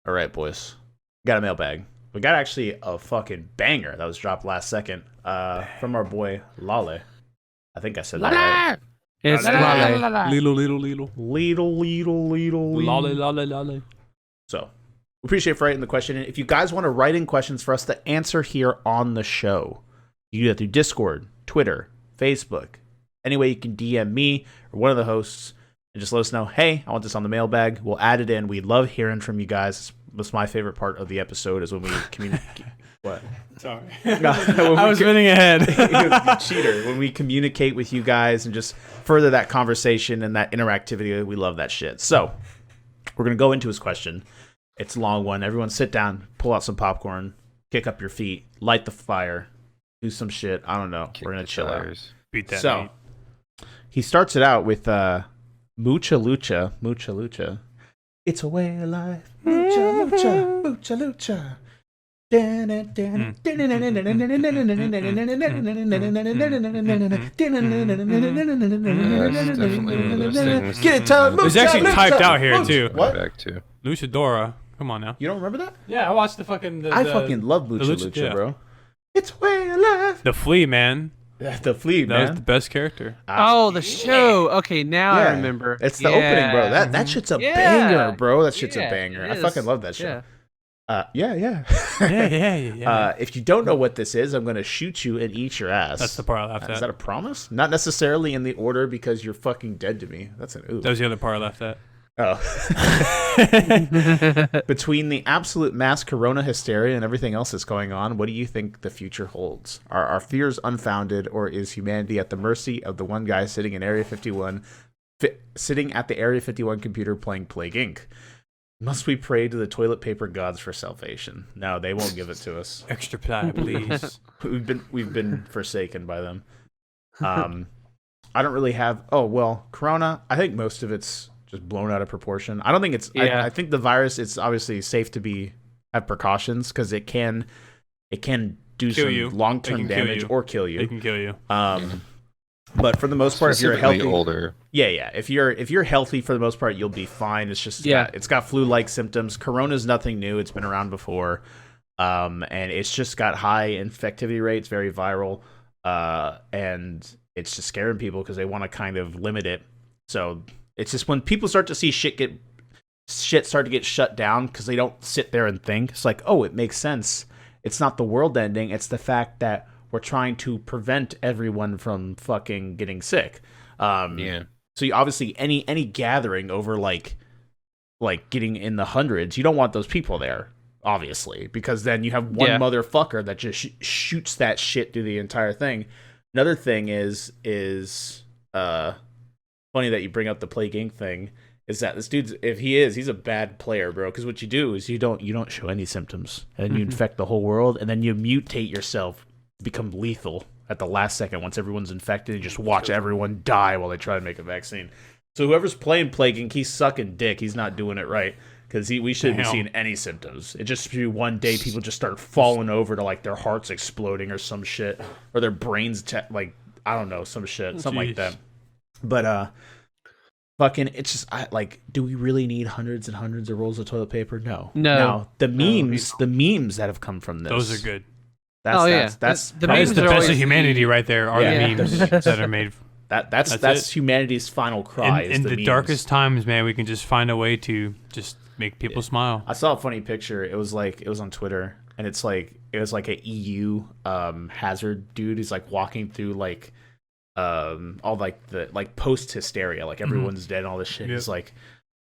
All right, boys. Got a mailbag. We got actually a fucking banger that was dropped last second from our boy Lale. I think I said that right. It's Lale. Lilo, Lilo, Lilo. Lale. Lale. So, we appreciate for writing the question. If you guys want to write in questions for us to answer here on the show, you do that through Discord, Twitter, Facebook. Any way you can DM me or one of the hosts and just let us know, hey, I want this on the mailbag. We'll add it in. We love hearing from you guys. That's my favorite part of the episode is when we communicate. What? Sorry. I was spinning ahead. You cheater. When we communicate with you guys and just further that conversation and that interactivity, we love that shit. So, we're going to go into his question. It's a long one. Everyone sit down, pull out some popcorn, kick up your feet, light the fire, do some shit. I don't know. We're going to chill out. Beat that So, meat. he starts it out with Mucha Lucha. Mucha Lucha. It's a way of life. Mucha Lucha. Mucha Lucha. Get it, Tyler. It's actually typed out here, too. What? Back to. Luchadora. Come on now. You don't remember that? Yeah, I watched the fucking. I fucking love Mucha Lucha, Lucha, yeah. bro. It's a way of life. The Flea, man. The Flea, That was the man. best character. Oh, the show. Okay, now I remember. It's the opening, bro. That shit's a banger, bro. That shit's a Yeah, banger. it I is. fucking love that shit. Yeah. Yeah. If you don't know what this is, I'm gonna shoot you and eat your ass. That's the part I laughed Is at. that a promise? Not necessarily in the order because you're fucking dead to me. That's an ooh. That was the other part I laughed at. Oh. Between the absolute mass corona hysteria and everything else that's going on, what do you think the future holds? Are our fears unfounded, or is humanity at the mercy of the one guy sitting in Area 51, sitting at the Area 51 computer playing Plague Inc.? Must we pray to the toilet paper gods for salvation? No, they won't give it to us. Extra ply, please. We've been forsaken by them. I don't really have. Oh well, corona. I think most of it's just blown out of proportion. I don't think it's. Yeah. I think the virus. It's obviously safe to have precautions because it can do Kill some you. long It term can kill damage you. or kill It you. can kill you. But for the most part, if you're Specifically healthy, older. yeah. If you're healthy for the most part, you'll be fine. It's just it's got flu-like symptoms. Corona's nothing new. It's been around before, and it's just got high infectivity rates, very viral, and it's just scaring people because they want to kind of limit it. So it's just when people start to see shit start to get shut down because they don't sit there and think. It's like, oh, it makes sense. It's not the world ending. It's the fact that we're trying to prevent everyone from fucking getting sick. Yeah. So you, obviously, any gathering over like getting in the hundreds, you don't want those people there, obviously, because then you have one motherfucker that just shoots that shit through the entire thing. Another thing is funny that you bring up the Plague Inc. thing. Is that this dude's he's a bad player, bro? Because what you do is you don't show any symptoms, and you infect the whole world, and then you mutate yourself, become lethal at the last second once everyone's infected, and just watch everyone die while they try to make a vaccine. So whoever's playing Plague Inc., he's sucking dick. He's not doing it right because we shouldn't be seeing any symptoms. It just be one day people just start falling over to like their hearts exploding or some shit, or their brains like I don't know, some shit, something like that. But fucking, it's just do we really need hundreds and hundreds of rolls of toilet paper? No. Now, the memes that have come from this, Those are good. That's The That is memes the are best always of humanity right there. Are Yeah. the memes that are made. that's humanity's final cry. In the memes. darkest times, man, we can just find a way to just make people smile. I saw a funny picture. It was on Twitter, and it was like a EU hazard dude. He's like walking through like all like the post hysteria, like everyone's dead and all this shit. Yep. He's like,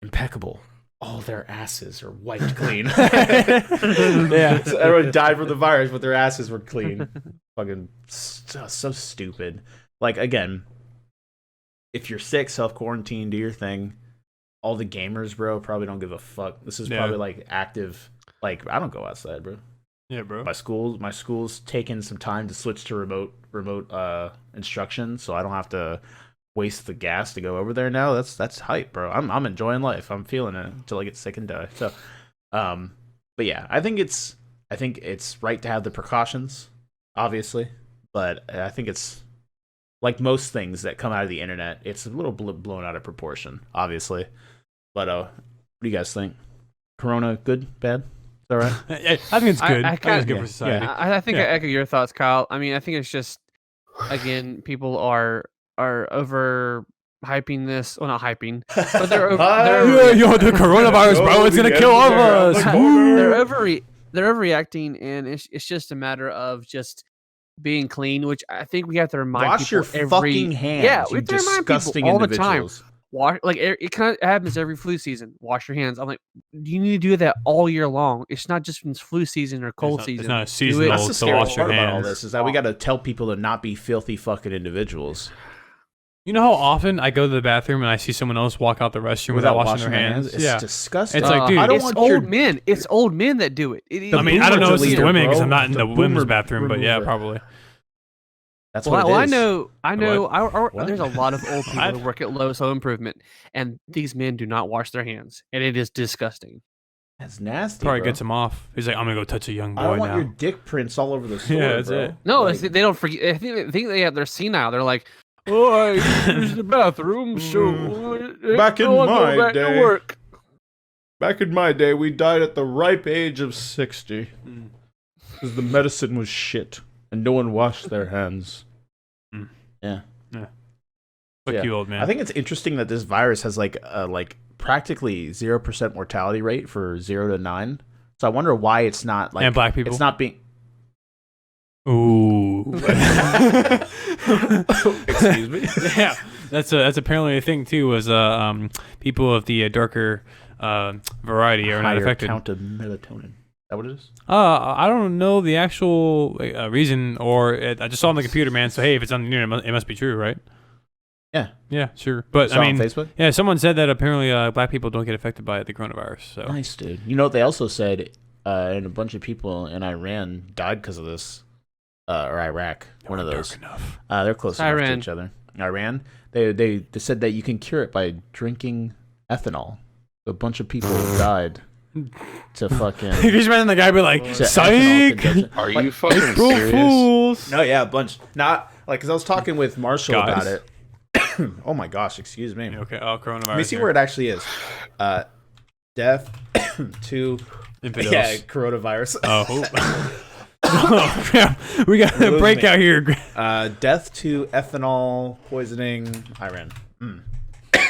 impeccable. All their asses are wiped clean. Yeah, so everyone died from the virus, but their asses were clean. Fucking so stupid. Like, again, if you're sick, self quarantine, do your thing. All the gamers, bro, probably don't give a fuck. This is probably like active. Like, I don't go outside, bro. Yeah, bro. My school's taking some time to switch to remote instruction, so I don't have to waste the gas to go over there now. That's hype, bro. I'm enjoying life. I'm feeling it until I get sick and die. So, but yeah, I think it's right to have the precautions, obviously, but I think it's like most things that come out of the internet, it's a little blown out of proportion, obviously. But what do you guys think? Corona, good, bad? All right. I think it's good. I think it's good yeah, for society. I think I echo your thoughts, Kyle. I mean, I think it's just, again, people are over hyping this. Well, not hyping, but they're the coronavirus, bro. It's gonna kill all of us. They're overreacting, and it's just a matter of just being clean, which I think we have to remind Wash people your fucking hands. Yeah, you we have to remind disgusting people all individuals. the time. It kind of happens every flu season. Wash your hands. I'm like, you need to do that all year long. It's not just when it's flu season or cold season. It's not a seasonal That's the to scary wash your part about all hands. this is that we got to tell people to not be filthy fucking individuals. You know how often I go to the bathroom and I see someone else walk out the restroom without washing their hands? It's disgusting. It's like, dude, I don't it's want old men. It's old men that do it. I mean, I don't know if it's the women because bro. I'm not in The the women's boomer bathroom, but yeah, remover. probably. That's what it is. I know. What? There's a lot of old people that work at Lowe's Home Improvement, and these men do not wash their hands, and it is disgusking. That's nasty. Probably bro. gets him off. He's like, I'm gonna go touch a young boy I don't want now. your dick prints all over the store. Yeah, that's bro. it. No, Like, they don't forget. I think they're senile. They're like, oh, I use the bathroom, so Back in I'll go my back day. to work. back in my day, we died at the ripe age of 60 because the medicine was shit and no one washed their hands. Yeah. Fuck Yeah. you, old man. I think it's interesting that this virus has like practically 0% mortality rate for 0 to 9. So I wonder why it's not like and black people. It's not being. Ooh. Excuse me. Yeah, that's apparently a thing too. Was people of the darker variety are not Higher affected. count of melatonin. Is that what it is? I don't know the actual reason, or I just saw it on the computer, man. So hey, if it's on the internet, it must be true, right? Yeah. Yeah, sure. But Saw I mean, on Facebook. yeah, someone said that apparently black people don't get affected by the coronavirus. So Nice, dude. You know what they also said? And a bunch of people in Iran died because of this, or Iraq. One of those. They're close enough to each other. Iran. They said that you can cure it by drinking ethanol. A bunch of people died to fucking. You just imagine the guy be like, to ethanol "Psych." consumption. Are Like, you fucking April serious? Fools. No, yeah, a bunch. Not like because I was talking with Marshall Guys. about it. Oh my gosh, excuse me. Okay. Oh, coronavirus. Let me see where it actually is. Death to Infidels. yeah, coronavirus. Oh crap! We got a losing breakout it. here. Death to ethanol poisoning, Iran.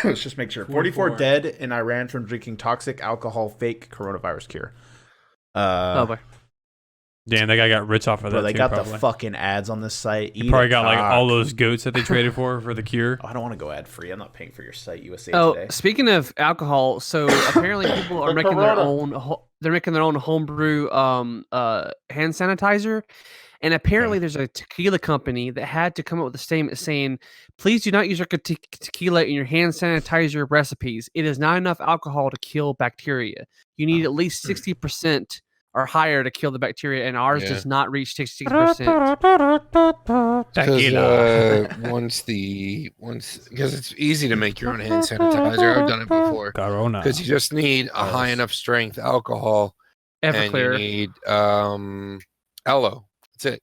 Let's just make sure. 44 dead in Iran from drinking toxic alcohol. Fake coronavirus cure. Oh boy. Damn, that guy got rich off of that. Bro, they too, got probably. the fucking ads on this site. He probably got like all those goats that they traded for the cure. Oh, I don't want to go ad free. I'm not paying for your site, USA Oh, Today. speaking of alcohol, so apparently people are making their own. They're making their own homebrew hand sanitizer, and apparently there's a tequila company that had to come up with a statement saying, "Please do not use your tequila in your hand sanitizer recipes. It is not enough alcohol to kill bacteria. You need at least 60% or higher to kill the bacteria, and ours does not reach 60%." Because because it's easy to make your own hand sanitizer. I've done it before. Corona. Because you just need a high enough strength alcohol, and you Everclear. need aloe. That's it.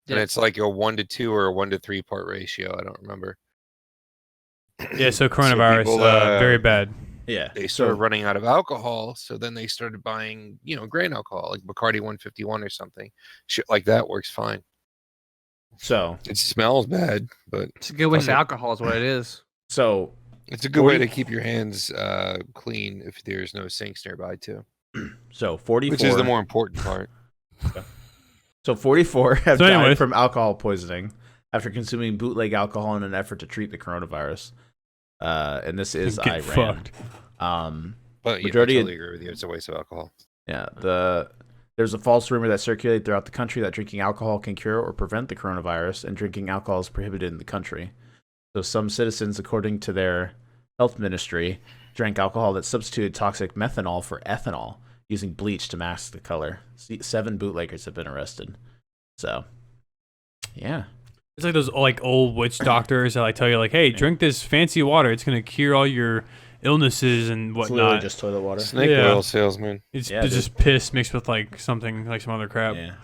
And it's like a 1-to-2 or a 1-to-3 part ratio. I don't remember. Yeah, so coronavirus, people, very bad. Yeah. They started running out of alcohol, so then they started buying, grain alcohol, like Bacardi 151 or something. Shit like that works fine. So It smells bad, but It's a good waste of alcohol, is what it is. it's a good way to keep your hands clean if there's no sinks nearby too. So 44. Which is the more important part. So 44 have So died anyways. from alcohol poisoning after consuming bootleg alcohol in an effort to treat the coronavirus. And this is Get Iran. fucked. But I Majority totally agree with you. It's a waste of alcohol. Yeah, there's a false rumor that circulated throughout the country that drinking alcohol can cure or prevent the coronavirus, and drinking alcohol is prohibited in the country. So some citizens, according to their health ministry, drank alcohol that substituted toxic methanol for ethanol, using bleach to mask the color. 7 bootleggers have been arrested. So, yeah. It's like those old witch doctors that tell you hey, drink this fancy water. It's gonna cure all your illnesses and It's literally whatnot. just toilet water. Snake Yeah. oil salesman. It's Yeah, just piss mixed with something some other crap. Yeah.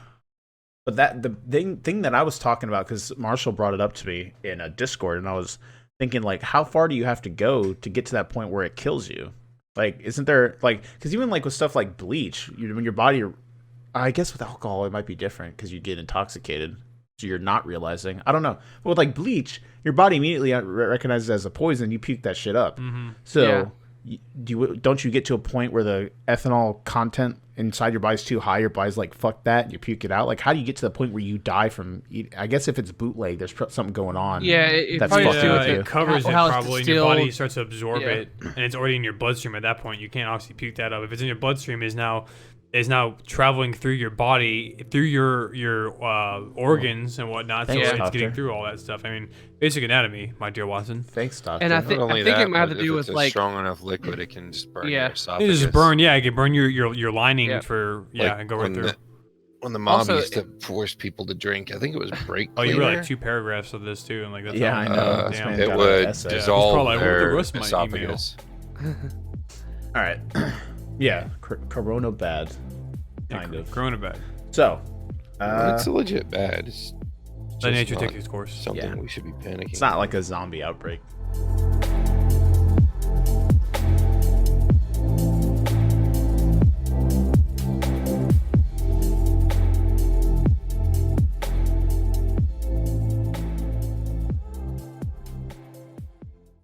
But the thing that I was talking about, because Marshall brought it up to me in a Discord, and I was thinking, how far do you have to go to get to that point where it kills you? Like, isn't there like because even like with stuff like bleach, when your body, I guess with alcohol it might be different because you get intoxicated, so you're not realizing. I don't know, but with like bleach, your body immediately recognizes it as a poison. You puke that shit up. So. Don't you get to a point where the ethanol content inside your body's too high? Your body's like, fuck that, and you puke it out. Like, how do you get to the point where you die from? I guess if it's bootleg, there's something going on. Yeah, that's probably fucking with you. It covers it how it's probably, and your body distilled. starts to absorb it, and it's already in your bloodstream at that point. You can't obviously puke that up. If it's in your bloodstream, is now traveling through your body, through your organs and whatnot. Thanks, so it's doctor. getting through all that stuff. I mean, basic anatomy, my dear Watson. Thanks, doctor. And I Not think only it that, might have to but do if with it's a like strong enough liquid, it can just burn your It esophagus. just burn, it can burn your lining Yeah. for Like, and go right through. When the mob Also, used to force people to drink, I think it was brake Oh, you cleaner. read like 2 paragraphs of this too, and like that's Yeah, all. I know. This Damn. man It got an would essay. dissolve Probably like, what their the rest of my email? esophagus. All right. Yeah, Corona bad, kind of. Corona bad. So, It's legit bad. It's Let just nature not take its course. something Yeah. we should be panicking. it's not like a zombie outbreak.